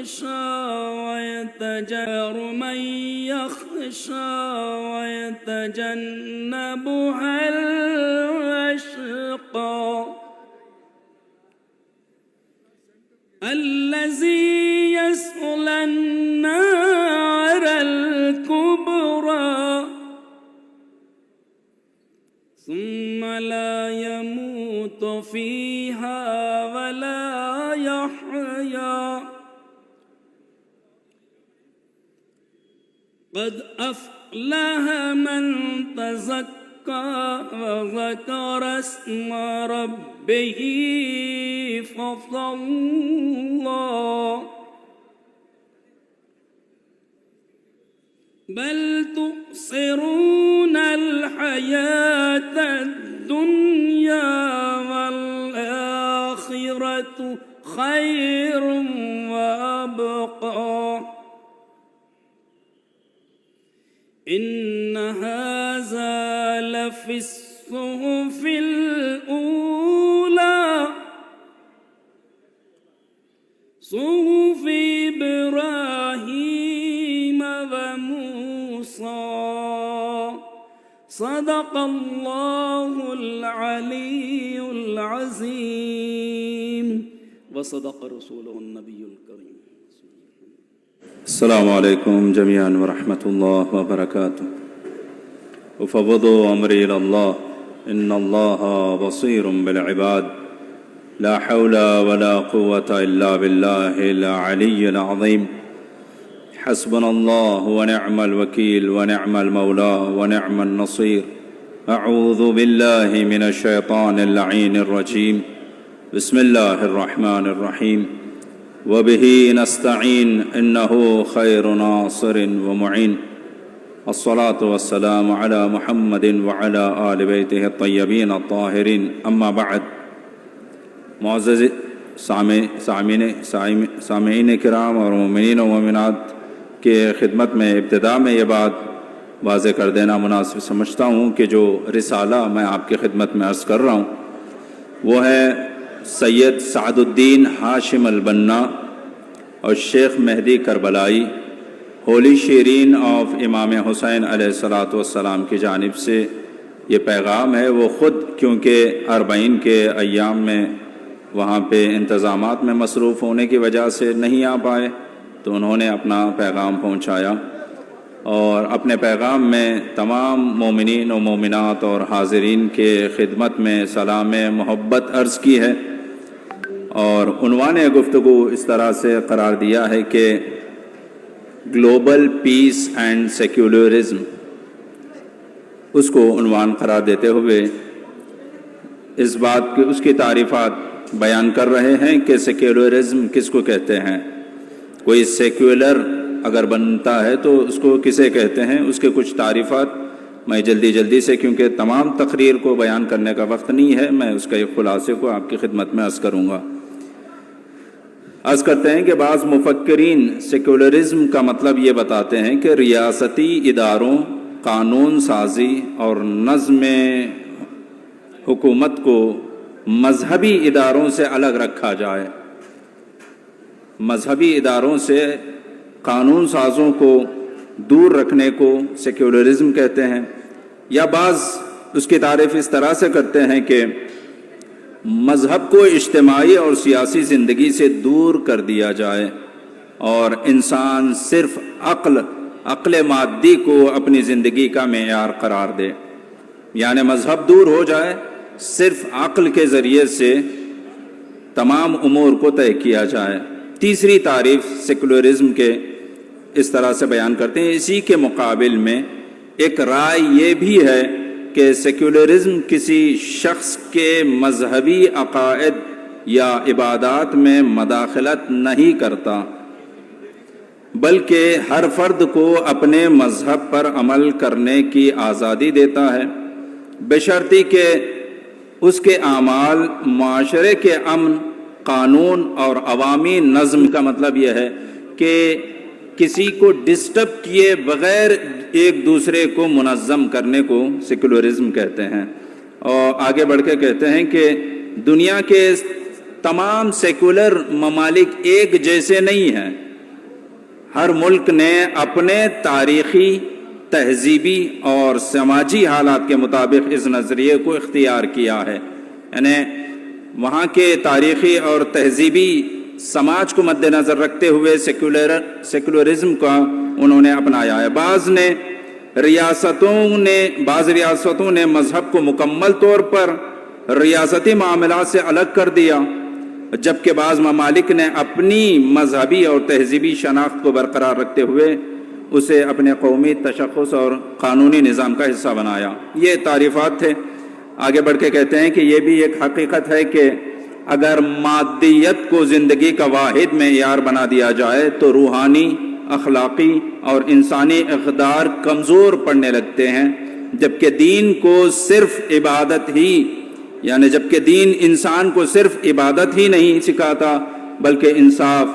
يخشى من يخشى ويتجنبها الأشقى الذي يصلى النار الكبرى ثم لا يموت فيها ولا يحيا قد أفلح من تزكى وذكر اسم ربه فصلى بل تؤثرون الحياة الدنيا والآخرة خير وأبقى إن هذا لفي الصحف الأولى صحف إبراهيم وموسى صدق الله العلي العظيم وصدق رسوله النبي الكريم. السلام علیکم جميعا ورحمۃ اللہ وبرکاتہ. افوض امری الی اللہ ان اللہ بصیر بالعباد لا حول ولا قوة الا باللہ العلی العظیم. حسبنا اللہ ونعم الوکیل ونعم المولا ونعم النصیر. اعوذ باللہ من الشیطان اللعین الرجیم. بسم اللہ الرحمن الرحیم. وبه نستعين إنه خير ناصر ومعين. الصلاة والسلام على محمد وعلى آل بيته الطيبين الطاهرين. أما بعد. معزز سامعین کرام اور مومنین و مومنات کے خدمت میں ابتدا میں یہ بات واضح کر دینا مناسب سمجھتا ہوں کہ جو رسالہ میں آپ کی خدمت میں عرض کر رہا ہوں وہ ہے سید سعد الدین ہاشم البنا اور شیخ مہدی کربلائی ہولی شیرین آف امام حسین علیہ الصلاۃ والسلام کی جانب سے یہ پیغام ہے. وہ خود کیونکہ 40 کے ایام میں وہاں پہ انتظامات میں مصروف ہونے کی وجہ سے نہیں آ پائے تو انہوں نے اپنا پیغام پہنچایا اور اپنے پیغام میں تمام مومنین و مومنات اور حاضرین کے خدمت میں سلام محبت عرض کی ہے اور عنوان گفتگو اس طرح سے قرار دیا ہے کہ گلوبل پیس اینڈ سیکولرزم. اس کو عنوان قرار دیتے ہوئے اس بات کی اس کی تعریفات بیان کر رہے ہیں کہ سیکولرزم کس کو کہتے ہیں. کوئی سیکولر اگر بنتا ہے تو اس کو کسے کہتے ہیں, اس کے کچھ تعریفات میں جلدی سے کیونکہ تمام تقریر کو بیان کرنے کا وقت نہیں ہے میں اس کا ایک خلاصے کو آپ کی خدمت میں عرض کروں گا. عرض کرتے ہیں کہ بعض مفکرین سیکولرزم کا مطلب یہ بتاتے ہیں کہ ریاستی اداروں, قانون سازی اور نظم حکومت کو مذہبی اداروں سے الگ رکھا جائے. مذہبی اداروں سے قانون سازوں کو دور رکھنے کو سیکولرزم کہتے ہیں. یا بعض اس کی تعریف اس طرح سے کرتے ہیں کہ مذہب کو اجتماعی اور سیاسی زندگی سے دور کر دیا جائے اور انسان صرف عقل مادی کو اپنی زندگی کا معیار قرار دے. یعنی مذہب دور ہو جائے, صرف عقل کے ذریعے سے تمام امور کو طے کیا جائے. تیسری تعریف سیکولرزم کے اس طرح سے بیان کرتے ہیں. اسی کے مقابل میں ایک رائے یہ بھی ہے کہ سیکولرزم کسی شخص کے مذہبی عقائد یا عبادات میں مداخلت نہیں کرتا بلکہ ہر فرد کو اپنے مذہب پر عمل کرنے کی آزادی دیتا ہے بشرطی کہ اس کے اعمال معاشرے کے امن, قانون اور عوامی نظم کا مطلب یہ ہے کہ کسی کو ڈسٹرب کیے بغیر ایک دوسرے کو منظم کرنے کو سیکولرزم کہتے ہیں. اور آگے بڑھ کے کہتے ہیں کہ دنیا کے تمام سیکولر ممالک ایک جیسے نہیں ہیں. ہر ملک نے اپنے تاریخی، تہذیبی اور سماجی حالات کے مطابق اس نظریے کو اختیار کیا ہے، یعنی وہاں کے تاریخی اور تہذیبی سماج کو مد نظر رکھتے ہوئے سیکولرزم کا انہوں نے اپنایا ہے۔ بعض ریاستوں نے مذہب کو مکمل طور پر ریاستی معاملات سے الگ کر دیا، جبکہ بعض ممالک نے اپنی مذہبی اور تہذیبی شناخت کو برقرار رکھتے ہوئے اسے اپنے قومی تشخص اور قانونی نظام کا حصہ بنایا۔ یہ تعریفات تھے۔ آگے بڑھ کے کہتے ہیں کہ یہ بھی ایک حقیقت ہے کہ اگر مادیت کو زندگی کا واحد معیار بنا دیا جائے تو روحانی، اخلاقی اور انسانی اقدار کمزور پڑنے لگتے ہیں، جبکہ دین انسان کو صرف عبادت ہی نہیں سکھاتا بلکہ انصاف،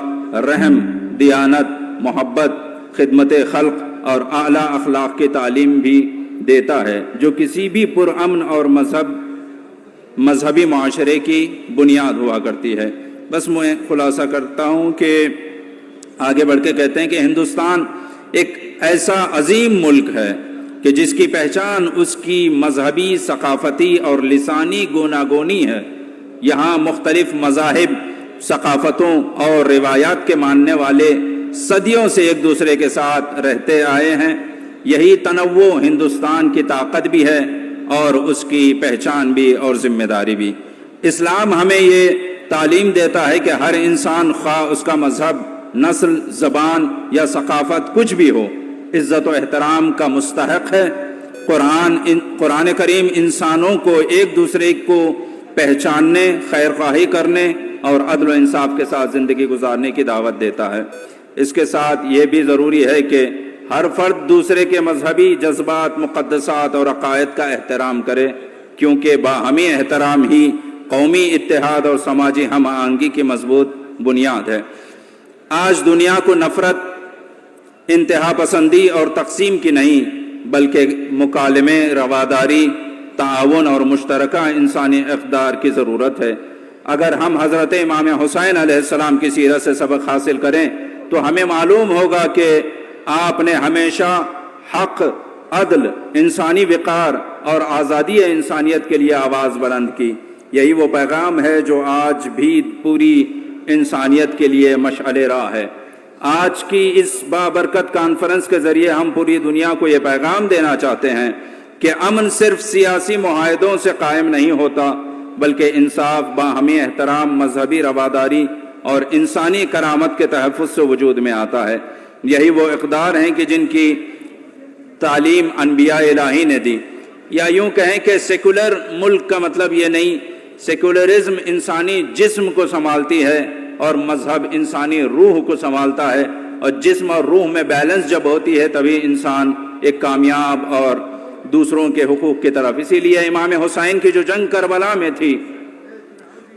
رحم، دیانت، محبت، خدمت خلق اور اعلیٰ اخلاق کی تعلیم بھی دیتا ہے، جو کسی بھی پرامن اور مذہبی معاشرے کی بنیاد ہوا کرتی ہے۔ بس میں خلاصہ کرتا ہوں کہ آگے بڑھ کے کہتے ہیں کہ ہندوستان ایک ایسا عظیم ملک ہے کہ جس کی پہچان اس کی مذہبی، ثقافتی اور لسانی گوناگونی ہے۔ یہاں مختلف مذاہب، ثقافتوں اور روایات کے ماننے والے صدیوں سے ایک دوسرے کے ساتھ رہتے آئے ہیں۔ یہی تنوع ہندوستان کی طاقت بھی ہے اور اس کی پہچان بھی اور ذمہ داری بھی۔ اسلام ہمیں یہ تعلیم دیتا ہے کہ ہر انسان، خواہ اس کا مذہب، نسل، زبان یا ثقافت کچھ بھی ہو، عزت و احترام کا مستحق ہے۔ قرآن کریم انسانوں کو ایک دوسرے کو پہچاننے، خیر خواہی کرنے اور عدل و انصاف کے ساتھ زندگی گزارنے کی دعوت دیتا ہے۔ اس کے ساتھ یہ بھی ضروری ہے کہ ہر فرد دوسرے کے مذہبی جذبات، مقدسات اور عقائد کا احترام کرے، کیونکہ باہمی احترام ہی قومی اتحاد اور سماجی ہم آہنگی کی مضبوط بنیاد ہے۔ آج دنیا کو نفرت، انتہا پسندی اور تقسیم کی نہیں بلکہ مکالمے، رواداری، تعاون اور مشترکہ انسانی اقدار کی ضرورت ہے۔ اگر ہم حضرت امام حسین علیہ السلام کی سیرت سے سبق حاصل کریں تو ہمیں معلوم ہوگا کہ آپ نے ہمیشہ حق، عدل، انسانی وقار اور آزادی انسانیت کے لیے آواز بلند کی۔ یہی وہ پیغام ہے جو آج بھی پوری انسانیت کے لیے مشعل راہ ہے۔ آج کی اس بابرکت کانفرنس کے ذریعے ہم پوری دنیا کو یہ پیغام دینا چاہتے ہیں کہ امن صرف سیاسی معاہدوں سے قائم نہیں ہوتا بلکہ انصاف، باہمی احترام، مذہبی رواداری اور انسانی کرامت کے تحفظ سے وجود میں آتا ہے۔ یہی وہ اقدار ہیں کہ جن کی تعلیم انبیاء الہی نے دی۔ یا یوں کہیں کہ سیکولر ملک کا مطلب یہ نہیں، سیکولرزم انسانی جسم کو سنبھالتی ہے اور مذہب انسانی روح کو سنبھالتا ہے، اور جسم اور روح میں بیلنس جب ہوتی ہے تبھی انسان ایک کامیاب اور دوسروں کے حقوق کی طرف۔ اسی لیے امام حسین کی جو جنگ کربلا میں تھی،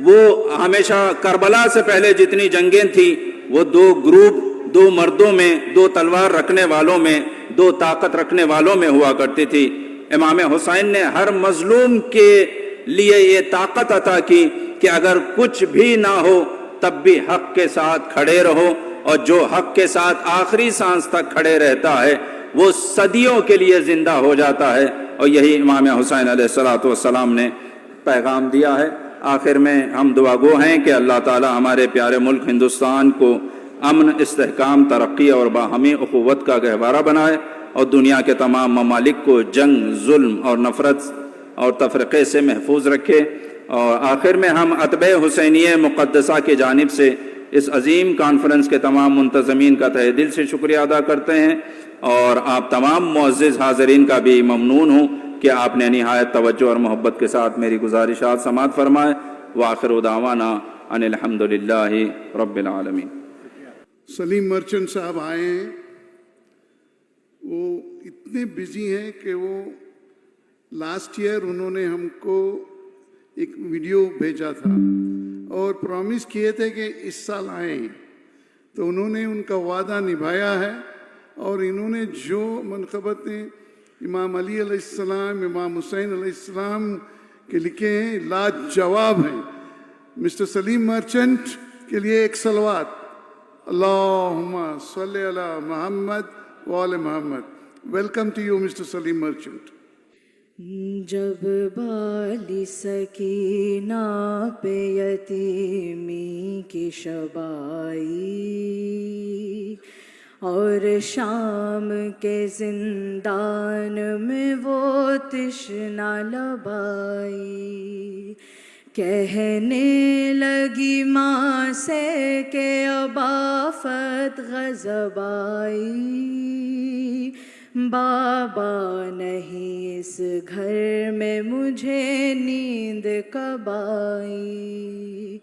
وہ ہمیشہ کربلا سے پہلے جتنی جنگیں تھیں وہ دو گروپ، دو مردوں میں، دو تلوار رکھنے والوں میں، دو طاقت رکھنے والوں میں ہوا کرتی تھی۔ امام حسین نے ہر مظلوم کے لیے یہ طاقت عطا کی کہ اگر کچھ بھی نہ ہو تب بھی حق کے ساتھ کھڑے رہو، اور جو حق کے ساتھ آخری سانس تک کھڑے رہتا ہے وہ صدیوں کے لیے زندہ ہو جاتا ہے، اور یہی امام حسین علیہ السلام نے پیغام دیا ہے۔ آخر میں ہم دعا گو ہیں کہ اللہ تعالی ہمارے پیارے ملک ہندوستان کو امن، استحکام، ترقی اور باہمی اخوت کا گہوارہ بنائے، اور دنیا کے تمام ممالک کو جنگ، ظلم اور نفرت اور تفرقے سے محفوظ رکھے۔ اور آخر میں ہم اتباع حسینیہ مقدسہ کی جانب سے اس عظیم کانفرنس کے تمام منتظمین کا تہہ دل سے شکریہ ادا کرتے ہیں، اور آپ تمام معزز حاضرین کا بھی ممنون ہوں کہ آپ نے نہایت توجہ اور محبت کے ساتھ میری گزارشات سماعت فرمائے۔ وآخر دعوانا ان الحمدللہ رب العالمین۔ سلیم مرچنٹ صاحب آئے ہیں، وہ اتنے بزی ہیں کہ وہ لاسٹ ایئر انہوں نے ہم کو ایک ویڈیو بھیجا تھا اور پرومس کیے تھے کہ اس سال آئیں، تو انہوں نے ان کا وعدہ نبھایا ہے، اور انہوں نے جو منقبتیں امام علی علیہ السلام، امام حسین علیہ السلام کے لکھے ہیں لاجواب ہیں۔ مسٹر سلیم مرچنٹ کے لیے ایک صلوات۔ Allahumma salli ala Muhammad wa ala Muhammad. Welcome to you, Mr. Salim Merchant. جب بالی سکینہ پہ یتیمی کی شب آئی اور شام کے زندان میں وہ تشنہ لب آئی، کہنے لگی ماں سے کہ اب آفت غضب آئی، بابا نہیں اس گھر میں مجھے نیند کب آئی،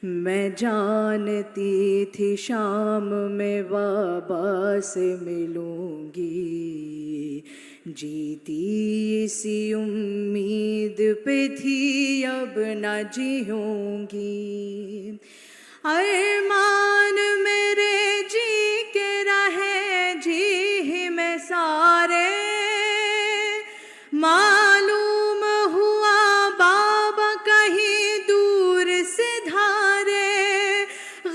میں جانتی تھی شام میں بابا سے ملوں گی، جیتی اسی امید پہ تھی اب نہ جیوں گی، ارمان میرے جی کے رہے جی ہی میں سارے، معلوم ہوا بابا کہیں دور سے دھارے،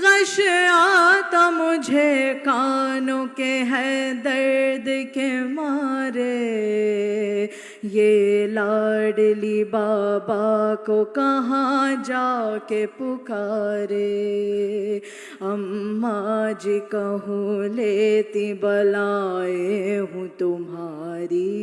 غش آتا مجھے کانوں کے ہے درد کے مارے، یہ لاڈلی بابا کو کہاں جا کے پکارے، اماں جی کہوں لیتی بلائیں ہوں تمہاری،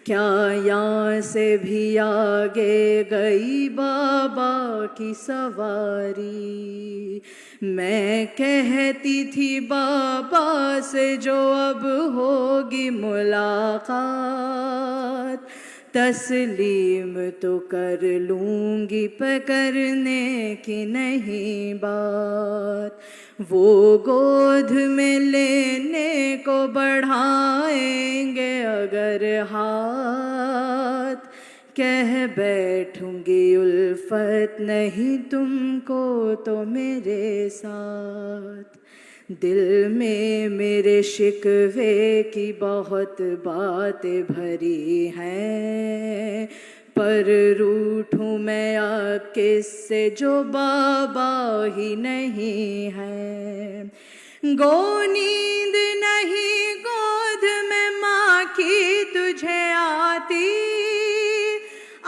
کیا یہاں سے بھی آگے گئی بابا کی سواری، میں کہتی تھی بابا سے جو اب ہوگی ملاقات، تسلیم تو کر لوں گی پکڑنے کی نہیں بات، وہ گود میں لینے کو بڑھائیں گے اگر ہاتھ، کہہ بیٹھوں گی الفت نہیں تم کو تو میرے ساتھ، دل میں میرے شکوے کی بہت باتیں بھری ہیں، پر روٹھوں میں اب کس سے جو بابا ہی نہیں ہے، گو نیند نہیں گود میں ماں کی تجھے آتی، آ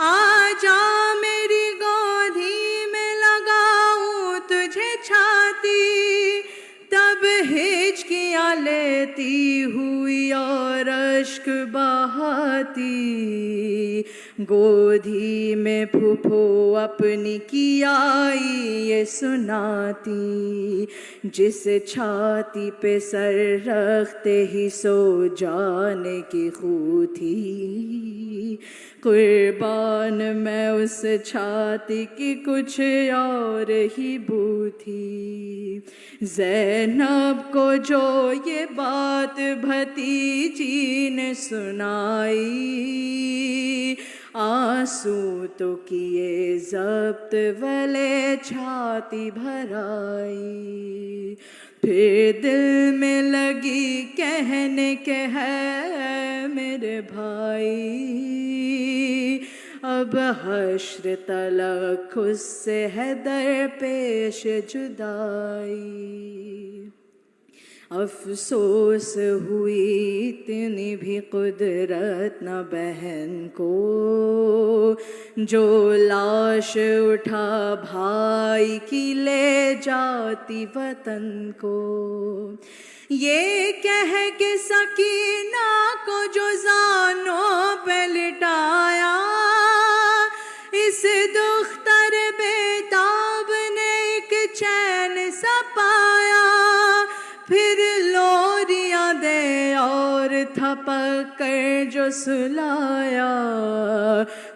جا میری گودھی میں لگاؤں تجھے چھاتی، تب ہچکیاں لیتی ہوئی اور اشک بہاتی، گودھی میں پھوپھو اپنی کی آئی یہ سناتی، جس چھاتی پہ سر رکھتے ہی سو جانے کی خو تھی، قربان میں اس چھاتی کی کچھ اور ہی بو تھی، زینب کو جو یہ بات بھتیجی نے سنائی، آنسو تو کیے ضبط ولے چھاتی بھرائی، پھر دل میں لگی کہنے کے ہے میرے بھائی، اب حشر تلک خود سے ہے درپیش جدائی، افسوس ہوئی اتنی بھی قدرت نہ بہن کو، جو لاش اٹھا بھائی کی لے جاتی وطن کو، یہ کہہ کے سکینہ کو جو زانوں پہ لٹایا، اس دختر بیتاب نے ایک چین سا پایا، پھر لوریاں دے اور تھپک کر جو سلایا،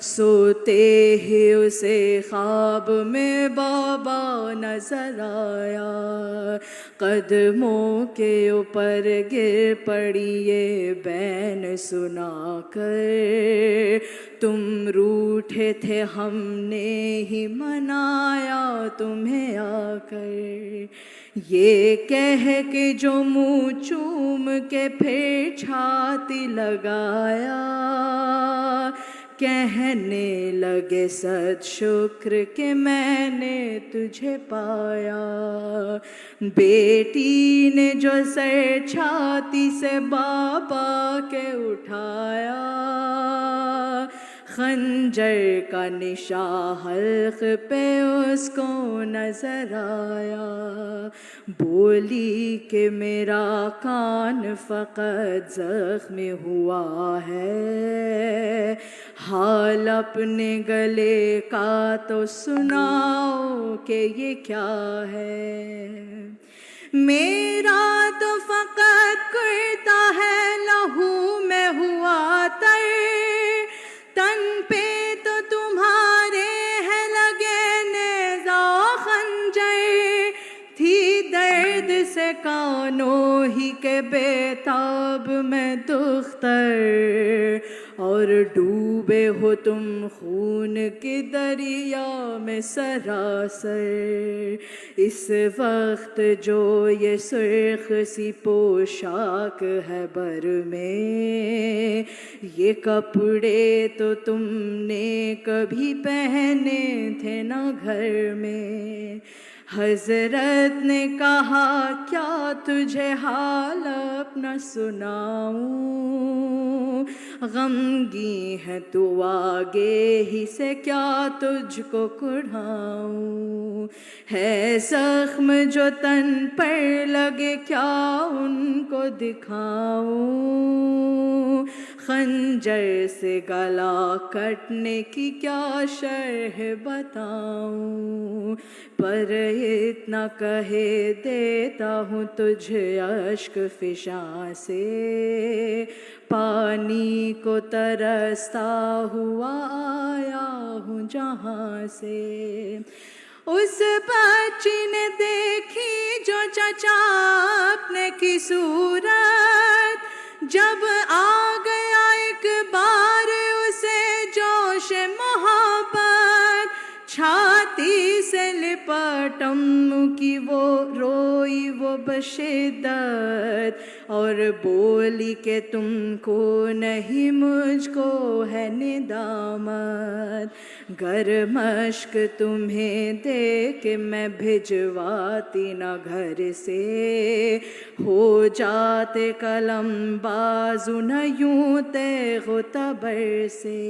سوتے ہی اسے خواب میں بابا نظر آیا، قدموں کے اوپر گر پڑی یہ بین سنا کر، تم روٹھے تھے ہم نے ہی منایا تمہیں آ کر، یہ کہہ کے جو منہ چوم کے پھر چھاتی لگایا، کہنے لگے صد شکر کہ میں نے تجھے پایا. بیٹی نے جو سر چھاتی سے بابا کے اٹھایا، خنجر کا نشاں حلق پہ اس کو نظر آیا. بولی کہ میرا کان فقط زخمی ہوا ہے، حال اپنے گلے کا تو سناؤ کہ یہ کیا ہے. میرا تو فقط کرتا ہے لہو میں ہوا تر، تن پہ تو تمہارے ہے لگے نیزہ و خنجر. تھی درد سے کانوں ہی کے بےتاب میں دختر، اور ڈوبے ہو تم خون کے دریا میں سراسر. اس وقت جو یہ سرخ سی پوشاک ہے بر میں، یہ کپڑے تو تم نے کبھی پہنے تھے نہ گھر میں. حضرت نے کہا کیا تجھے حال اپنا سناؤں، غمگین ہے تو آگے ہی سے کیا تجھ کو کڑھاؤں. ہے زخم جو تن پر لگے کیا ان کو دکھاؤں، خنجر سے گلا کٹنے کی کیا شرح بتاؤں. پر اتنا کہے دیتا ہوں تجھے اشک فشاں سے، پانی کو ترستا ہوا آیا ہوں جہاں سے. اس بچی نے دیکھی جو چچا اپنے کی صورت، جب آ گیا ایک بار اسے جوش محبت، چھاتی سے لپٹم کی وہ روئی وہ بشدت، اور بولی کہ تم کو نہیں مجھ کو ہے ندامت. گر مشق تمہیں دے کے میں بھجواتی نہ گھر سے، ہو جاتے قلم بازو نہ یوں تیغ و تبر سے.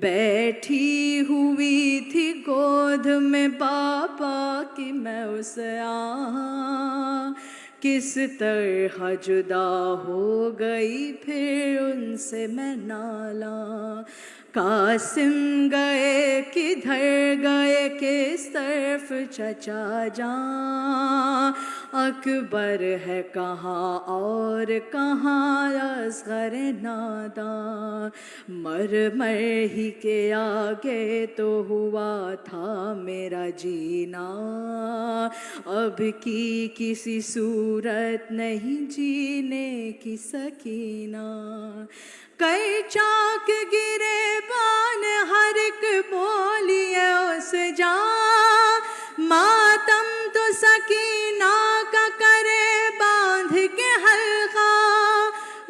بیٹھی ہوئی تھی گود میں بابا کی میں اس کس طرح جدا ہو گئی پھر ان سے میں نالاں. قاسم گئے کدھر گئے کس طرف چچا جان، اکبر ہے کہاں اور کہاں اصغر ناداں. مر ہی کے آگے تو ہوا تھا میرا جینا، اب کی کسی صورت نہیں جینے کی سکینہ. کئی چاک گرے بان ہر ایک بولیے اس جا، ماتم تو سکینہ کا کرے باندھ کے حلقہ.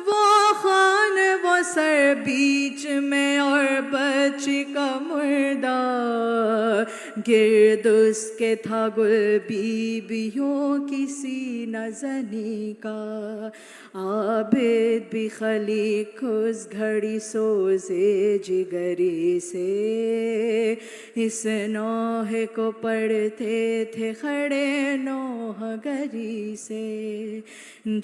وہ خان وہ سر بیچ میں اور بچی کا مردہ، گرد اس کے تھا گل بیبیوں کسی نزنی کا. عابد بھی خلیق اس گھڑی سوزے جگری سے، اس نوح کو پڑھتے تھے کھڑے نوح گری سے.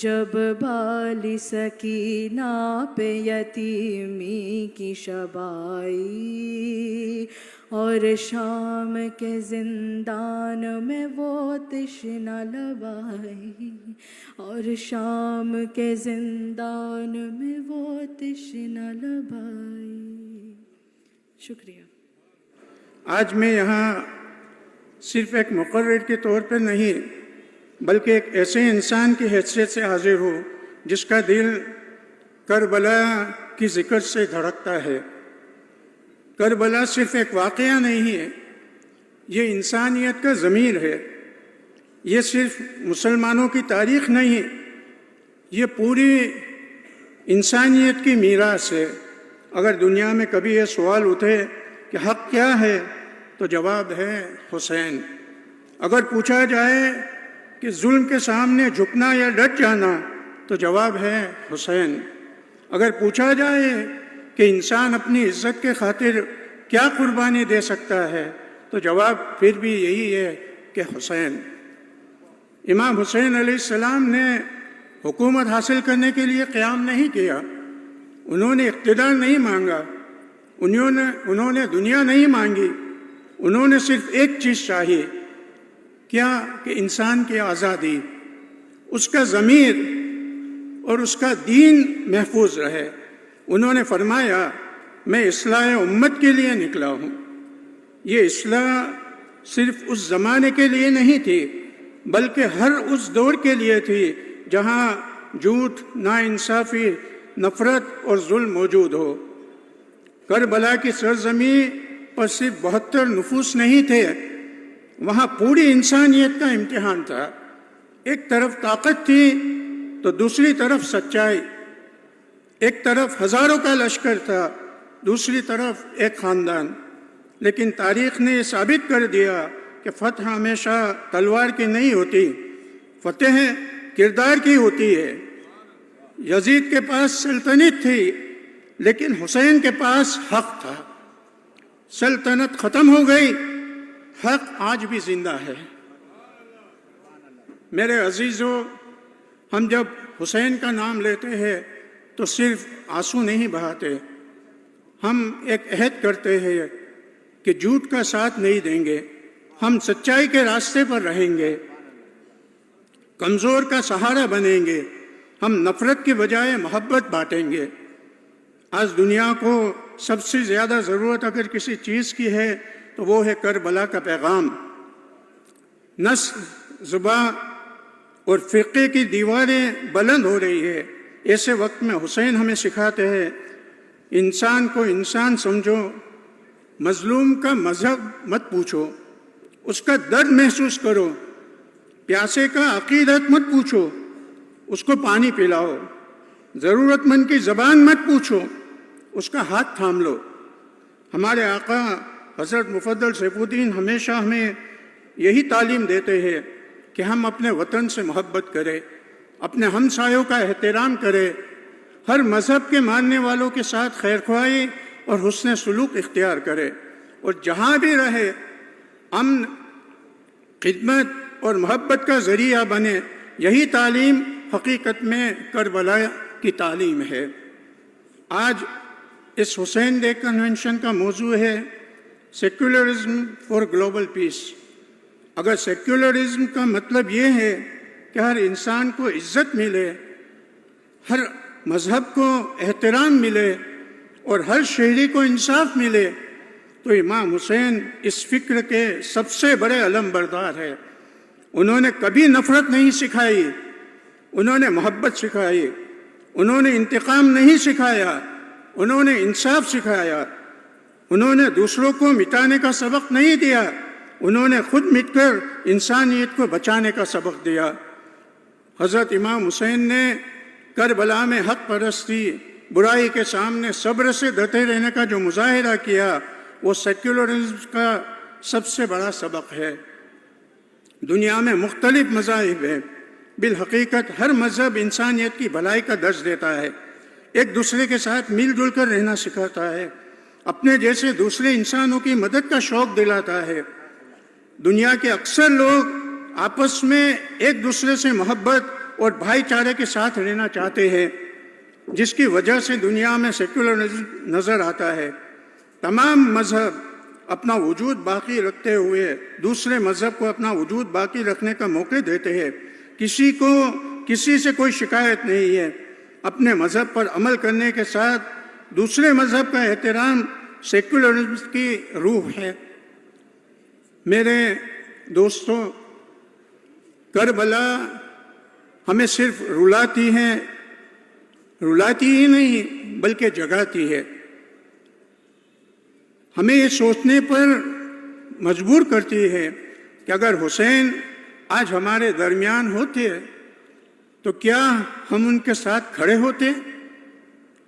جب بالی سکینہ پہ یتیمی کی شب آئی، اور شام کے زندان میں وہ تشنہ لب آئی، اور شام کے زندان میں وہ تشنہ لب آئی. شکریہ. آج میں یہاں صرف ایک مقرر کے طور پر نہیں بلکہ ایک ایسے انسان کی حیثیت سے حاضر ہوں جس کا دل کربلا کی ذکر سے دھڑکتا ہے. کربلا صرف ایک واقعہ نہیں ہے، یہ انسانیت کا ضمیر ہے. یہ صرف مسلمانوں کی تاریخ نہیں ہے، یہ پوری انسانیت کی میراث ہے. اگر دنیا میں کبھی یہ سوال اٹھے کہ حق کیا ہے تو جواب ہے حسین۔ اگر پوچھا جائے کہ ظلم کے سامنے جھکنا یا ڈٹ جانا تو جواب ہے حسین۔ اگر پوچھا جائے کہ انسان اپنی عزت کے خاطر کیا قربانی دے سکتا ہے تو جواب پھر بھی یہی ہے کہ حسین۔ امام حسین علیہ السلام نے حکومت حاصل کرنے کے لیے قیام نہیں کیا، انہوں نے اقتدار نہیں مانگا، انہوں نے دنیا نہیں مانگی، انہوں نے صرف ایک چیز چاہی، کیا کہ انسان کی آزادی، اس کا ضمیر اور اس کا دین محفوظ رہے۔ انہوں نے فرمایا میں اصلاح امت کے لیے نکلا ہوں۔ یہ اصلاح صرف اس زمانے کے لیے نہیں تھی بلکہ ہر اس دور کے لیے تھی جہاں جھوٹ، ناانصافی، نفرت اور ظلم موجود ہو۔ کربلا کی سرزمین پر صرف 72 نفوس نہیں تھے، وہاں پوری انسانیت کا امتحان تھا۔ ایک طرف طاقت تھی تو دوسری طرف سچائی، ایک طرف ہزاروں کا لشکر تھا، دوسری طرف ایک خاندان۔ لیکن تاریخ نے یہ ثابت کر دیا کہ فتح ہمیشہ تلوار کی نہیں ہوتی، فتح کردار کی ہوتی ہے۔ یزید کے پاس سلطنت تھی لیکن حسین کے پاس حق تھا۔ سلطنت ختم ہو گئی، حق آج بھی زندہ ہے۔ میرے عزیزو، ہم جب حسین کا نام لیتے ہیں تو صرف آنسو نہیں بہاتے، ہم ایک عہد کرتے ہیں کہ جھوٹ کا ساتھ نہیں دیں گے، ہم سچائی کے راستے پر رہیں گے، کمزور کا سہارا بنیں گے، ہم نفرت کی بجائے محبت بانٹیں گے۔ آج دنیا کو سب سے زیادہ ضرورت اگر کسی چیز کی ہے تو وہ ہے کربلا کا پیغام۔ نسل، زبان اور فرقے کی دیواریں بلند ہو رہی ہے۔ ایسے وقت میں حسین ہمیں سکھاتے ہیں انسان کو انسان سمجھو، مظلوم کا مذہب مت پوچھو، اس کا درد محسوس کرو، پیاسے کا عقیدت مت پوچھو، اس کو پانی پلاؤ، ضرورت مند کی زبان مت پوچھو، اس کا ہاتھ تھام لو۔ ہمارے آقا حضرت مفضل سیف الدین ہمیشہ ہمیں یہی تعلیم دیتے ہیں کہ ہم اپنے وطن سے محبت کریں، اپنے ہمسایوں کا احترام کریں، ہر مذہب کے ماننے والوں کے ساتھ خیر خواہی اور حسن سلوک اختیار کرے، اور جہاں بھی رہے امن، خدمت اور محبت کا ذریعہ بنے۔ یہی تعلیم حقیقت میں کربلا کی تعلیم ہے۔ آج اس حسین ڈے کنونشن کا موضوع ہے سیکولرزم فار گلوبل پیس۔ اگر سیکولرزم کا مطلب یہ ہے کہ ہر انسان کو عزت ملے، ہر مذہب کو احترام ملے اور ہر شہری کو انصاف ملے، تو امام حسین اس فکر کے سب سے بڑے علم بردار ہے۔ انہوں نے کبھی نفرت نہیں سکھائی، انہوں نے محبت سکھائی، انہوں نے انتقام نہیں سکھایا، انہوں نے انصاف سکھایا، انہوں نے دوسروں کو مٹانے کا سبق نہیں دیا، انہوں نے خود مٹ کر انسانیت کو بچانے کا سبق دیا۔ حضرت امام حسین نے کربلا میں حق پرستی، برائی کے سامنے صبر سے ڈٹے رہنے کا جو مظاہرہ کیا، وہ سیکولرزم کا سب سے بڑا سبق ہے۔ دنیا میں مختلف مذاہب ہیں، بالحقیقت ہر مذہب انسانیت کی بھلائی کا درس دیتا ہے، ایک دوسرے کے ساتھ مل جل کر رہنا سکھاتا ہے، اپنے جیسے دوسرے انسانوں کی مدد کا شوق دلاتا ہے۔ دنیا کے اکثر لوگ آپس میں ایک دوسرے سے محبت اور بھائی چارے کے ساتھ رہنا چاہتے ہیں، جس کی وجہ سے دنیا میں سیکولرزم نظر آتا ہے۔ تمام مذہب اپنا وجود باقی رکھتے ہوئے دوسرے مذہب کو اپنا وجود باقی رکھنے کا موقع دیتے ہیں۔ کسی کو کسی سے کوئی شکایت نہیں ہے۔ اپنے مذہب پر عمل کرنے کے ساتھ دوسرے مذہب کا احترام سیکولرزم کی روح ہے۔ میرے دوستوں، کربلا ہمیں صرف رلاتی ہی نہیں بلکہ جگاتی ہے، ہمیں یہ سوچنے پر مجبور کرتی ہے کہ اگر حسین آج ہمارے درمیان ہوتے تو کیا ہم ان کے ساتھ کھڑے ہوتے؟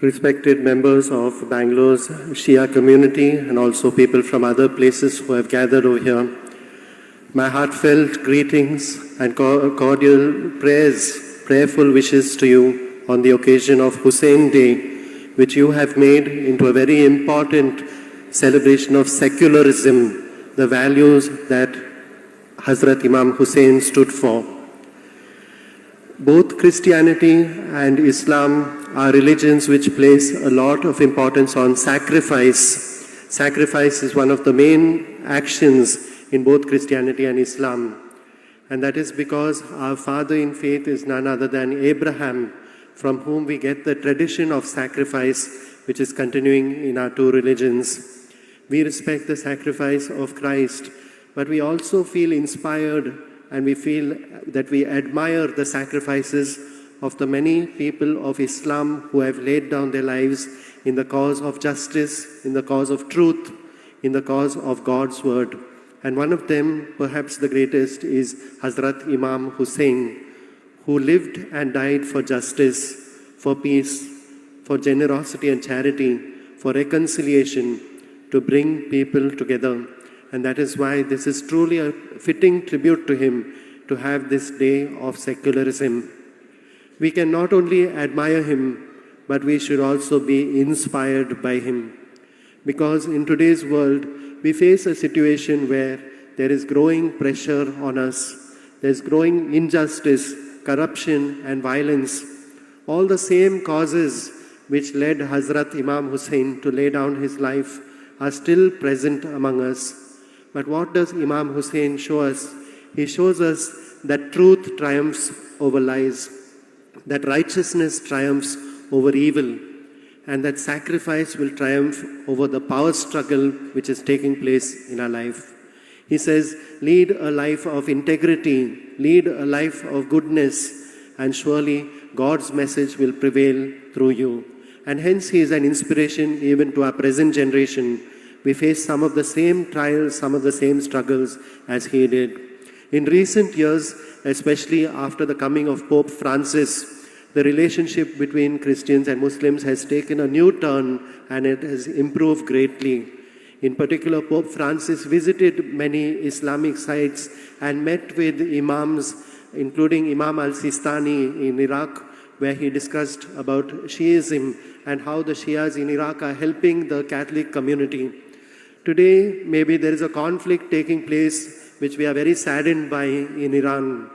Respected members of Bangalore's Shia community and also people from other places who have gathered over here, my heartfelt greetings and cordial prayers, prayerful wishes to you on the occasion of Hussein Day, which you have made into a very important celebration of secularism, the values that Hazrat Imam Hussein stood for. Both Christianity and Islam are religions which place a lot of importance on sacrifice. Sacrifice is one of the main actions in both Christianity and Islam. And that is because our father in faith is none other than Abraham, from whom we get the tradition of sacrifice, which is continuing in our two religions. We respect the sacrifice of Christ, but we also feel inspired and we feel that we admire the sacrifices of the many people of Islam who have laid down their lives in the cause of justice, in the cause of truth, in the cause of God's word. And one of them, perhaps the greatest, is Hazrat Imam Hussein, who lived and died for justice, for peace, for generosity and charity, for reconciliation, to bring people together. And that is why this is truly a fitting tribute to him to have this day of secularism. We can not only admire him, but we should also be inspired by him. Because in today's world, we face a situation where there is growing pressure on us. There's growing injustice, corruption, and violence. All the same causes which led Hazrat Imam Hussein to lay down his life are still present among us. But what does Imam Hussein show us? He shows us that truth triumphs over lies, that righteousness triumphs over evil, and that sacrifice will triumph over the power struggle which is taking place in our life. He says, lead a life of integrity, lead a life of goodness, and surely God's message will prevail through you. And hence he is an inspiration even to our present generation. We face some of the same trials, some of the same struggles as he did. In recent years, especially after the coming of Pope Francis, the relationship between Christians and Muslims has taken a new turn and it has improved greatly. In particular, Pope Francis visited many Islamic sites and met with imams, including Imam al-Sistani in Iraq, where he discussed about Shiism and how the Shias in Iraq are helping the Catholic community. Today, maybe there is a conflict taking place which we are very saddened by in Iran.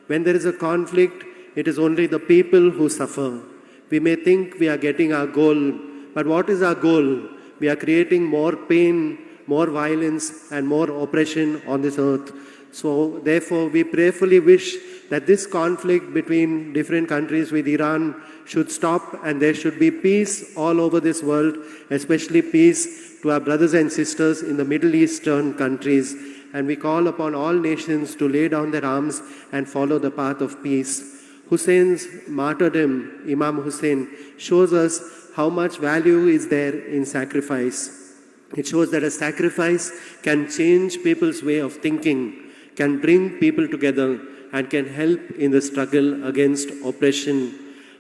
When there is a conflict, it is only the people who suffer. We may think we are getting our goal, but what is our goal? We are creating more pain, more violence, and more oppression on this earth. So therefore, we prayerfully wish that this conflict between different countries with Iran should stop and there should be peace all over this world, especially peace to our brothers and sisters in the Middle Eastern countries. And we call upon all nations to lay down their arms and follow the path of peace. Hussein's martyrdom, Imam Hussein, shows us how much value is there in sacrifice. It shows that a sacrifice can change people's way of thinking, can bring people together, and can help in the struggle against oppression.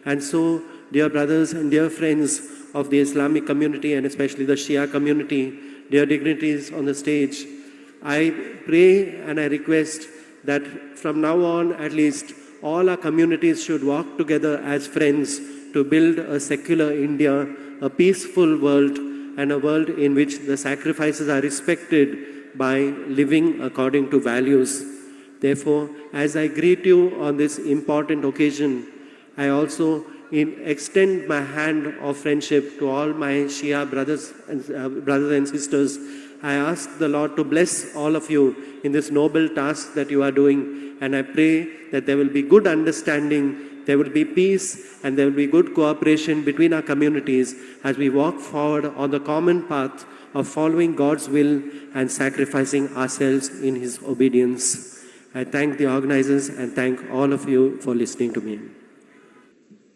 And so, dear brothers and dear friends of the Islamic community, and especially the Shia community, dear dignitaries on the stage, I pray and I request that from now on, at least, all our communities should work together as friends to build a secular India, a peaceful world, and a world in which the sacrifices are respected by living according to values. Therefore, as I greet you on this important occasion, I also extend my hand of friendship to all my Shia brothers and sisters. I ask the Lord to bless all of you in this noble task that you are doing, and I pray that there will be good understanding, there will be peace, and there will be good cooperation between our communities as we walk forward on the common path of following God's will and sacrificing ourselves in His obedience. I thank the organizers and thank all of you for listening to me.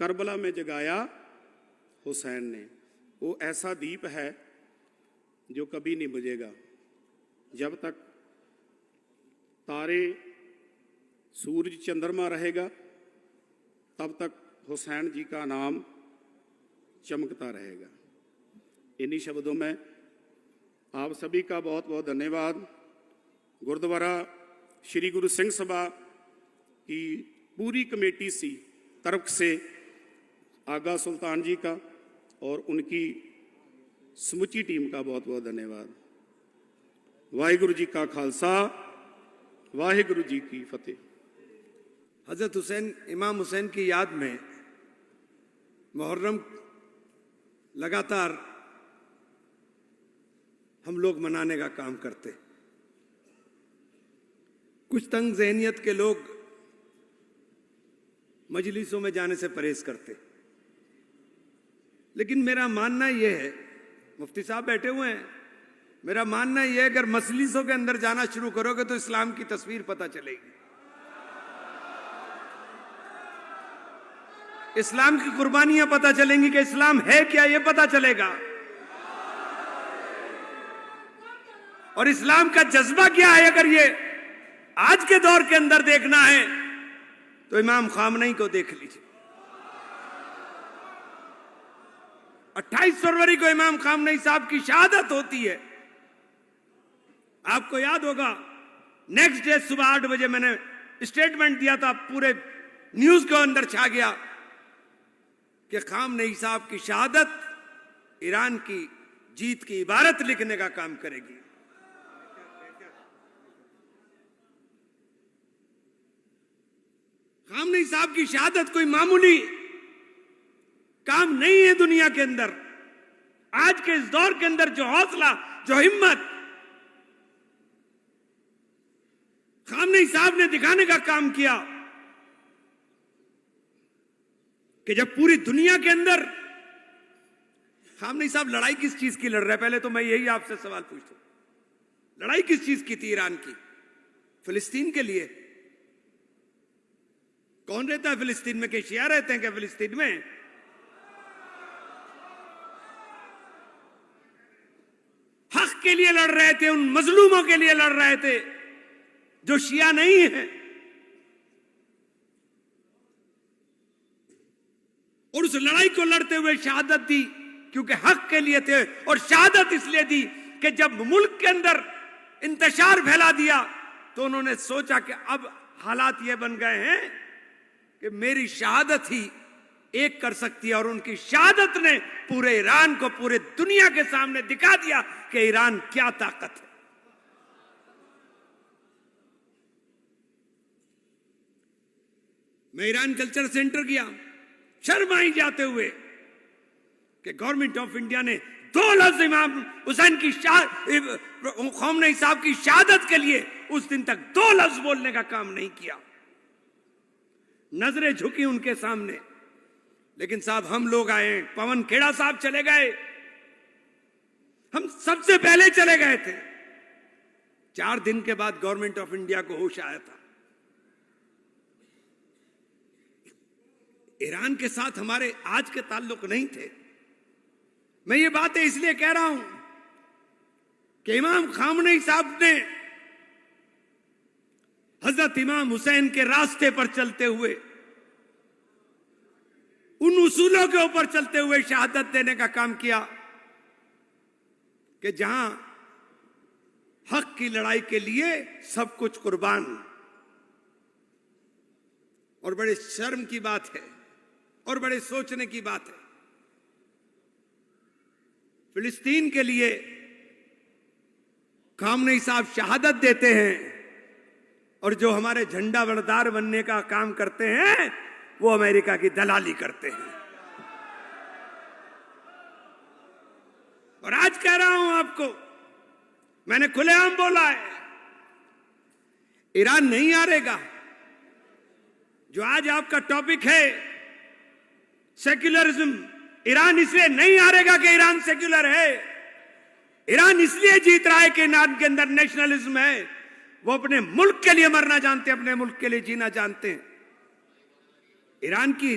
Karbala میں جگایا حسین نے. وہ ایسا دیپ ہے جو کبھی نہیں بجھے گا. جب تک تارے سورج چندرما رہے گا تب تک حسین جی کا نام چمکتا رہے گا. انہی شبدوں میں آپ سبھی کا بہت بہت دھنیہ واد. گردوارا شری گرو سنگھ سبھا کی پوری کمیٹی سی طرف سے آغا سلطان جی کا اور ان کی سمچی ٹیم کا بہت بہت دھنیہ واد. واحے گرو جی کا خالصہ واحے گرو جی کی فتح. حضرت حسین امام حسین کی یاد میں محرم لگاتار ہم لوگ منانے کا کام کرتے. کچھ تنگ ذہنیت کے لوگ مجلسوں میں جانے سے پرہیز کرتے، لیکن میرا ماننا یہ ہے، مفتی صاحب بیٹھے ہوئے ہیں، میرا ماننا یہ ہے اگر مجلسوں کے اندر جانا شروع کرو گے تو اسلام کی تصویر پتہ چلے گی، اسلام کی قربانیاں پتہ چلیں گی کہ اسلام ہے کیا یہ پتہ چلے گا، اور اسلام کا جذبہ کیا ہے. اگر یہ آج کے دور کے اندر دیکھنا ہے تو امام خامنئی کو دیکھ لیجیے. 28 فروری کو امام خامنئی صاحب کی شہادت ہوتی ہے. آپ کو یاد ہوگا نیکسٹ ڈے صبح 8 بجے میں نے اسٹیٹمنٹ دیا تھا، پورے نیوز کے اندر چھا گیا کہ خامنئی صاحب کی شہادت ایران کی جیت کی عبارت لکھنے کا کام کرے گی. خامنئی صاحب کی شہادت کوئی معمولی کام نہیں ہے دنیا کے اندر. آج کے اس دور کے اندر جو حوصلہ، جو ہمت خامنئی صاحب نے دکھانے کا کام کیا کہ جب پوری دنیا کے اندر خامنئی صاحب لڑائی کس چیز کی لڑ رہے ہیں؟ پہلے تو میں یہی آپ سے سوال پوچھتا ہوں، لڑائی کس چیز کی تھی ایران کی؟ فلسطین کے لیے. کون رہتا ہے فلسطین میں؟ کہ شیعہ رہتے ہیں کہ فلسطین میں؟ حق کے لیے لڑ رہے تھے، ان مظلوموں کے لیے لڑ رہے تھے جو شیعہ نہیں ہیں. اور اس لڑائی کو لڑتے ہوئے شہادت دی کیونکہ حق کے لیے تھے. اور شہادت اس لیے دی کہ جب ملک کے اندر انتشار پھیلا دیا تو انہوں نے سوچا کہ اب حالات یہ بن گئے ہیں کہ میری شہادت ہی ایک کر سکتی ہے. اور ان کی شہادت نے پورے ایران کو، پورے دنیا کے سامنے دکھا دیا کہ ایران کیا طاقت ہے. میں ایران کلچر سینٹر گیا، شرمائی جاتے ہوئے کہ گورنمنٹ آف انڈیا نے 2 لفظ امام حسین کی خامنئی صاحب کی شہادت کے لیے اس دن تک 2 لفظ بولنے کا کام نہیں کیا. نظریں جھکی ان کے سامنے. لیکن صاحب ہم لوگ آئے، پون کھیڑا صاحب چلے گئے، ہم سب سے پہلے چلے گئے تھے. 4 دن کے بعد گورنمنٹ آف انڈیا کو ہوش آیا تھا. ایران کے ساتھ ہمارے آج کے تعلق نہیں تھے. میں یہ باتیں اس لیے کہہ رہا ہوں کہ امام خامنئی صاحب نے حضرت امام حسین کے راستے پر چلتے ہوئے، ان اصولوں کے اوپر چلتے ہوئے شہادت دینے کا کام کیا کہ جہاں حق کی لڑائی کے لیے سب کچھ قربان. اور بڑے شرم کی بات ہے اور بڑے سوچنے کی بات ہے، فلسطین کے لیے خامنئی صاحب شہادت دیتے ہیں اور جو ہمارے جھنڈا بردار بننے کا کام کرتے ہیں وہ امریکہ کی دلالی کرتے ہیں. اور آج کہہ رہا ہوں آپ کو، میں نے کھلے عام بولا ہے، ایران نہیں ہارے گا. جو آج آپ کا ٹاپک ہے سیکولرزم، ایران اس لیے نہیں ہارے گا کہ ایران سیکولر ہے. ایران اس لیے جیت رہا ہے کہ ایران کے اندر نیشنلزم ہے. وہ اپنے ملک کے لیے مرنا جانتے ہیں، اپنے ملک کے لیے جینا جانتے ہیں. ایران کی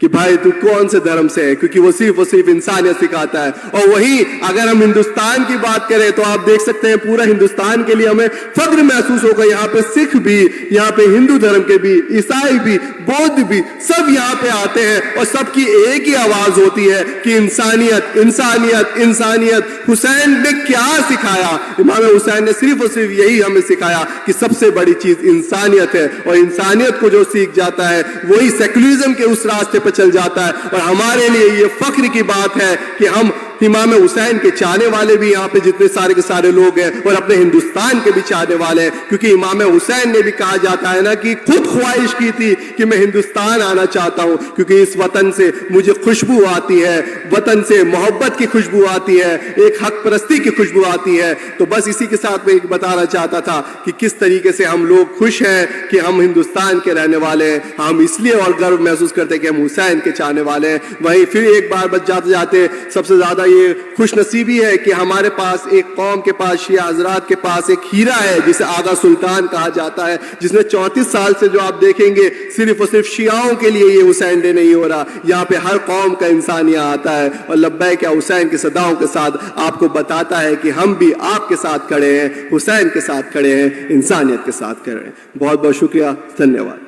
کہ بھائی تو کون سے دھرم سے ہے, کیونکہ وہ صرف انسانیت سکھاتا ہے. اور وہی اگر ہم ہندوستان کی بات کریں تو آپ دیکھ سکتے ہیں پورا ہندوستان کے لیے ہمیں فخر محسوس ہوگا. یہاں پہ سکھ بھی, یہاں پہ ہندو دھرم کے بھی, عیسائی بھی, بودھ بھی, سب یہاں پہ آتے ہیں اور سب کی ایک ہی آواز ہوتی ہے کہ انسانیت, انسانیت, انسانیت. حسین نے کیا سکھایا؟ امام حسین نے صرف اور صرف یہی ہمیں سکھایا کہ سب سے بڑی چیز انسانیت ہے, اور انسانیت کو جو سیکھ جاتا ہے وہی سیکولرزم کے اس راستے پہ چل جاتا ہے. اور ہمارے لیے یہ فخر کی بات ہے کہ ہم امام حسین کے چاہنے والے بھی یہاں پہ جتنے سارے کے سارے لوگ ہیں, اور اپنے ہندوستان کے بھی چاہنے والے ہیں, کیونکہ امام حسین نے بھی کہا جاتا ہے نا کہ خود خواہش کی تھی کہ میں ہندوستان آنا چاہتا ہوں, کیونکہ اس وطن سے مجھے خوشبو آتی ہے, وطن سے محبت کی خوشبو آتی ہے, ایک حق پرستی کی خوشبو آتی ہے. تو بس اسی کے ساتھ میں ایک بتانا چاہتا تھا کہ کس طریقے سے ہم لوگ خوش ہیں کہ ہم ہندوستان کے رہنے والے ہیں. ہم اس لیے اور گرو محسوس کرتے ہیں کہ ہم حسین کے چاہنے والے ہیں. وہیں پھر ایک بار بچ جاتے جاتے سب سے زیادہ یہ خوش نصیبی ہے کہ ہمارے پاس ایک قوم کے پاس, شیعہ حضرات کے پاس ایک ہیرا ہے جسے آغا سلطان کہا جاتا ہے, جس نے 34 سال سے جو آپ دیکھیں گے صرف اور صرف شیعوں کے لیے یہ حسین ڈے نہیں ہو رہا, یہاں پہ ہر قوم کا انسان یہاں آتا ہے اور لبیک یا حسین کی صداؤں کے ساتھ آپ کو بتاتا ہے کہ ہم بھی آپ کے ساتھ کھڑے ہیں, حسین کے ساتھ کھڑے ہیں, انسانیت کے ساتھ کھڑے ہیں. بہت بہت شکریہ, دھنیہ واد.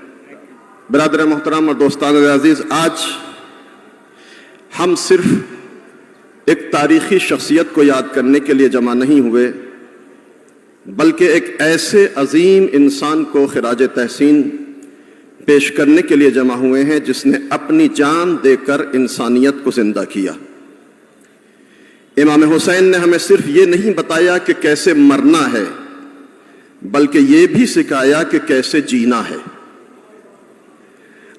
برادر محترم اور دوستان عزیز, آج ہم صرف ایک تاریخی شخصیت کو یاد کرنے کے لیے جمع نہیں ہوئے, بلکہ ایک ایسے عظیم انسان کو خراج تحسین پیش کرنے کے لیے جمع ہوئے ہیں جس نے اپنی جان دے کر انسانیت کو زندہ کیا. امام حسین نے ہمیں صرف یہ نہیں بتایا کہ کیسے مرنا ہے, بلکہ یہ بھی سکھایا کہ کیسے جینا ہے.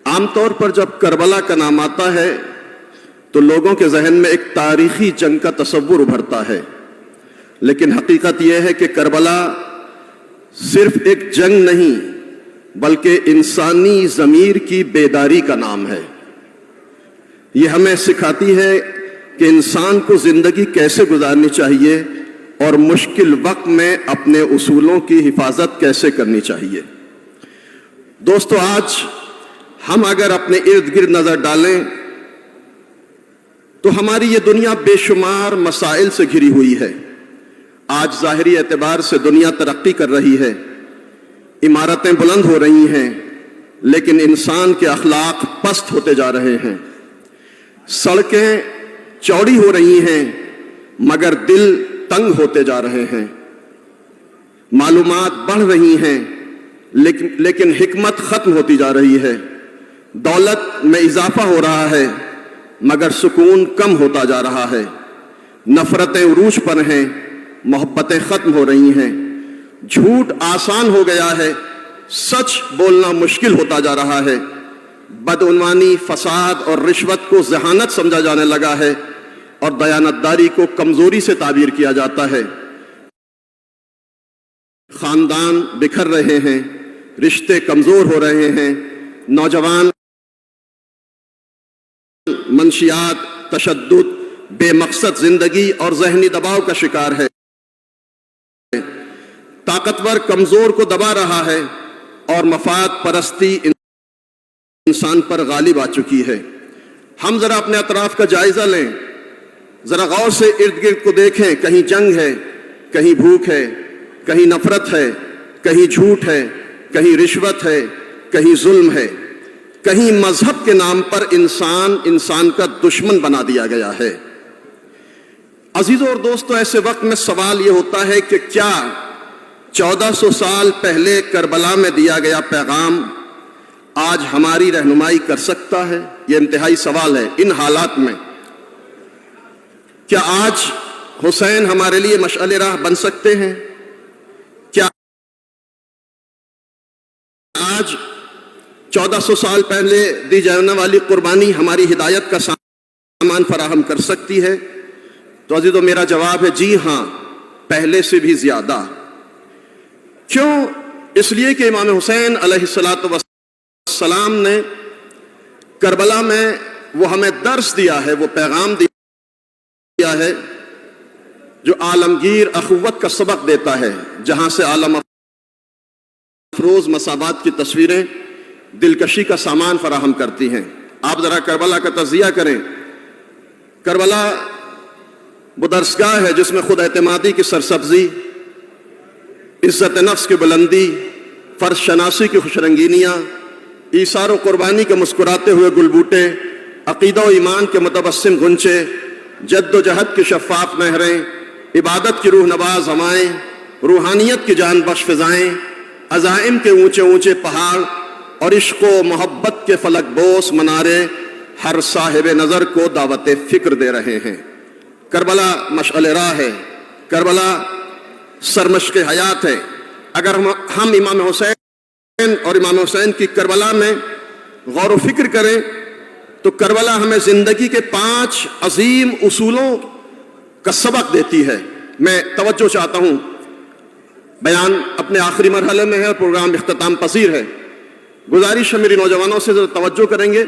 عام طور پر جب کربلا کا نام آتا ہے تو لوگوں کے ذہن میں ایک تاریخی جنگ کا تصور ابھرتا ہے, لیکن حقیقت یہ ہے کہ کربلا صرف ایک جنگ نہیں بلکہ انسانی ضمیر کی بیداری کا نام ہے. یہ ہمیں سکھاتی ہے کہ انسان کو زندگی کیسے گزارنی چاہیے اور مشکل وقت میں اپنے اصولوں کی حفاظت کیسے کرنی چاہیے. دوستو, آج ہم اگر اپنے ارد گرد نظر ڈالیں تو ہماری یہ دنیا بے شمار مسائل سے گھری ہوئی ہے. آج ظاہری اعتبار سے دنیا ترقی کر رہی ہے, عمارتیں بلند ہو رہی ہیں, لیکن انسان کے اخلاق پست ہوتے جا رہے ہیں. سڑکیں چوڑی ہو رہی ہیں مگر دل تنگ ہوتے جا رہے ہیں. معلومات بڑھ رہی ہیں لیکن حکمت ختم ہوتی جا رہی ہے. دولت میں اضافہ ہو رہا ہے مگر سکون کم ہوتا جا رہا ہے. نفرتیں عروج پر ہیں, محبتیں ختم ہو رہی ہیں. جھوٹ آسان ہو گیا ہے, سچ بولنا مشکل ہوتا جا رہا ہے. بدعنوانی, فساد اور رشوت کو ذہانت سمجھا جانے لگا ہے اور دیانتداری کو کمزوری سے تعبیر کیا جاتا ہے. خاندان بکھر رہے ہیں, رشتے کمزور ہو رہے ہیں, نوجوان منشیات, تشدد, بے مقصد زندگی اور ذہنی دباؤ کا شکار ہے. طاقتور کمزور کو دبا رہا ہے اور مفاد پرستی انسان پر غالب آ چکی ہے. ہم ذرا اپنے اطراف کا جائزہ لیں, ذرا غور سے ارد گرد کو دیکھیں. کہیں جنگ ہے, کہیں بھوک ہے, کہیں نفرت ہے, کہیں جھوٹ ہے, کہیں رشوت ہے, کہیں ظلم ہے, کہیں مذہب کے نام پر انسان کا دشمن بنا دیا گیا ہے. عزیزوں اور دوستو, ایسے وقت میں سوال یہ ہوتا ہے کہ کیا 1400 سال پہلے کربلا میں دیا گیا پیغام آج ہماری رہنمائی کر سکتا ہے؟ یہ انتہائی سوال ہے. ان حالات میں کیا آج حسین ہمارے لیے مشعل راہ بن سکتے ہیں؟ کیا آج 1400 سال پہلے دی جانے والی قربانی ہماری ہدایت کا سامان فراہم کر سکتی ہے؟ تو عزیزو, میرا جواب ہے جی ہاں, پہلے سے بھی زیادہ. کیوں؟ اس لیے کہ امام حسین علیہ السلام نے کربلا میں وہ ہمیں درس دیا ہے, وہ پیغام دیا ہے جو عالمگیر اخوت کا سبق دیتا ہے, جہاں سے عالم افروز مساوات کی تصویریں دلکشی کا سامان فراہم کرتی ہیں. آپ ذرا کربلا کا تجزیہ کریں. کربلا وہ درسگاہ ہے جس میں خود اعتمادی کی سرسبزی، عزت نفس کی بلندی، فرض شناسی کی خوش رنگینیاں، ایثار و قربانی کے مسکراتے ہوئے گل بوٹے، عقیدہ و ایمان کے متبسم غنچے، جد و جہد کی شفاف نہریں، عبادت کی روح نواز ہوائیں، روحانیت کی جان بخش فضائیں، عزائم کے اونچے اونچے پہاڑ اور عشق و محبت کے فلک بوس منارے ہر صاحب نظر کو دعوت فکر دے رہے ہیں. کربلا مشعل راہ ہے، کربلا سرمشق حیات ہے. اگر ہم امام حسین اور امام حسین کی کربلا میں غور و فکر کریں تو کربلا ہمیں زندگی کے 5 عظیم اصولوں کا سبق دیتی ہے. میں توجہ چاہتا ہوں، بیان اپنے آخری مرحلے میں ہے اور پروگرام اختتام پذیر ہے. گزارش ہے میری نوجوانوں سے ذرا توجہ کریں گے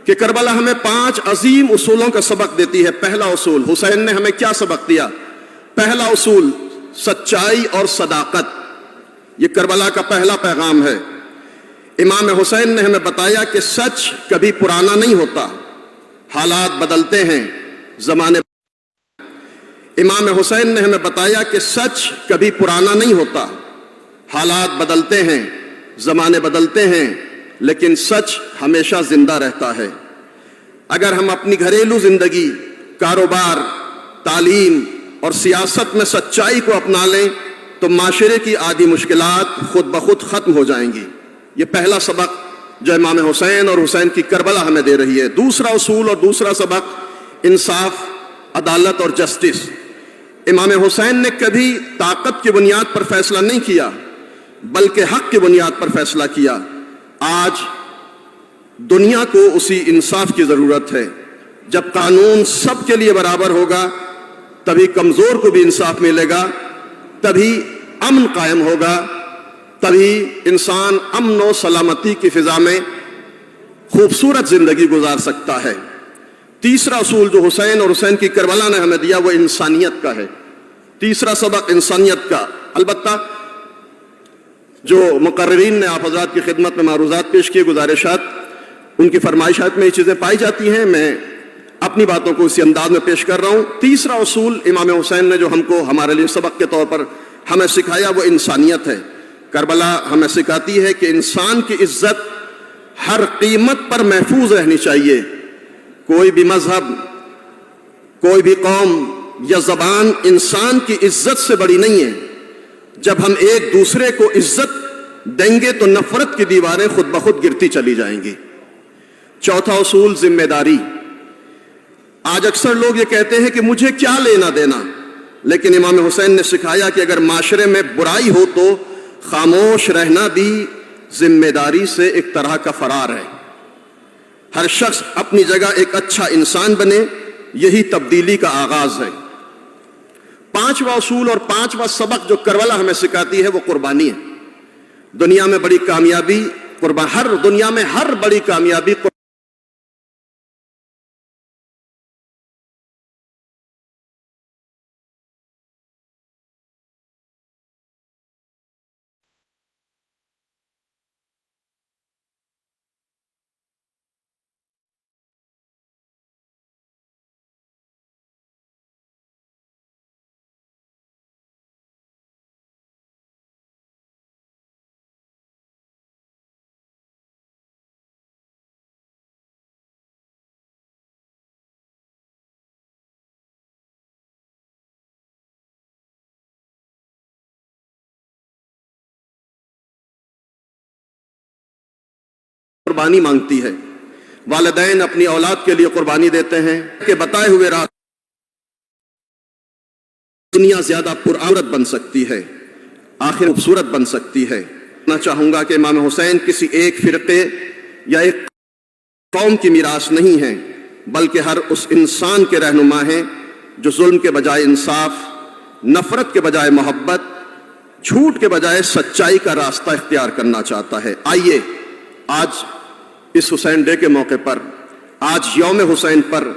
کہ کربلا ہمیں 5 عظیم اصولوں کا سبق دیتی ہے. پہلا اصول، حسین نے ہمیں کیا سبق دیا؟ پہلا اصول سچائی اور صداقت. یہ کربلا کا پہلا پیغام ہے. امام حسین نے ہمیں بتایا کہ سچ کبھی پرانا نہیں ہوتا، حالات بدلتے ہیں، زمانے. امام حسین نے ہمیں بتایا کہ سچ کبھی پرانا نہیں ہوتا، حالات بدلتے ہیں، زمانے بدلتے ہیں، لیکن سچ ہمیشہ زندہ رہتا ہے. اگر ہم اپنی گھریلو زندگی، کاروبار، تعلیم اور سیاست میں سچائی کو اپنا لیں تو معاشرے کی آدھی مشکلات خود بخود ختم ہو جائیں گی. یہ پہلا سبق جو امام حسین اور حسین کی کربلا ہمیں دے رہی ہے. دوسرا اصول اور دوسرا سبق انصاف، عدالت اور جسٹس. امام حسین نے کبھی طاقت کی بنیاد پر فیصلہ نہیں کیا بلکہ حق کی بنیاد پر فیصلہ کیا. آج دنیا کو اسی انصاف کی ضرورت ہے. جب قانون سب کے لیے برابر ہوگا تبھی کمزور کو بھی انصاف ملے گا، تبھی امن قائم ہوگا، تبھی انسان امن و سلامتی کی فضا میں خوبصورت زندگی گزار سکتا ہے. تیسرا اصول جو حسین اور حسین کی کربلا نے ہمیں دیا وہ انسانیت کا ہے. تیسرا سبق انسانیت کا. البتہ جو مقررین نے آپ حضرات کی خدمت میں معروضات پیش کیے، گزارشات، ان کی فرمائشات میں یہ چیزیں پائی جاتی ہیں. میں اپنی باتوں کو اسی انداز میں پیش کر رہا ہوں. تیسرا اصول امام حسین نے جو ہم کو ہمارے لیے سبق کے طور پر ہمیں سکھایا وہ انسانیت ہے. کربلا ہمیں سکھاتی ہے کہ انسان کی عزت ہر قیمت پر محفوظ رہنی چاہیے. کوئی بھی مذہب، کوئی بھی قوم یا زبان انسان کی عزت سے بڑی نہیں ہے. جب ہم ایک دوسرے کو عزت دیں گے تو نفرت کی دیواریں خود بخود گرتی چلی جائیں گی. چوتھا اصول ذمہ داری. آج اکثر لوگ یہ کہتے ہیں کہ مجھے کیا لینا دینا، لیکن امام حسین نے سکھایا کہ اگر معاشرے میں برائی ہو تو خاموش رہنا بھی ذمہ داری سے ایک طرح کا فرار ہے. ہر شخص اپنی جگہ ایک اچھا انسان بنے، یہی تبدیلی کا آغاز ہے. پانچواں اصول اور پانچواں سبق جو کربلا ہمیں سکھاتی ہے وہ قربانی ہے. دنیا میں بڑی کامیابی دنیا میں ہر بڑی کامیابی قربانی مانگتی ہے. والدین اپنی اولاد کے لیے قربانی دیتے ہیں کہ بتائے ہوئے راہ دنیا زیادہ پرعورت بن سکتی ہے، آخر خوبصورت بن سکتی ہے. میں چاہوں گا کہ امام حسین کسی ایک فرقے یا ایک قوم کی میراث نہیں ہے، بلکہ ہر اس انسان کے رہنما ہیں جو ظلم کے بجائے انصاف، نفرت کے بجائے محبت، جھوٹ کے بجائے سچائی کا راستہ اختیار کرنا چاہتا ہے. آئیے آج اس حسین ڈے کے موقع پر، آج یوم حسین پر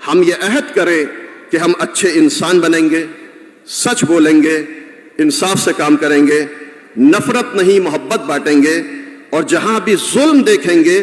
ہم یہ عہد کریں کہ ہم اچھے انسان بنیں گے، سچ بولیں گے، انصاف سے کام کریں گے، نفرت نہیں محبت بانٹیں گے، اور جہاں بھی ظلم دیکھیں گے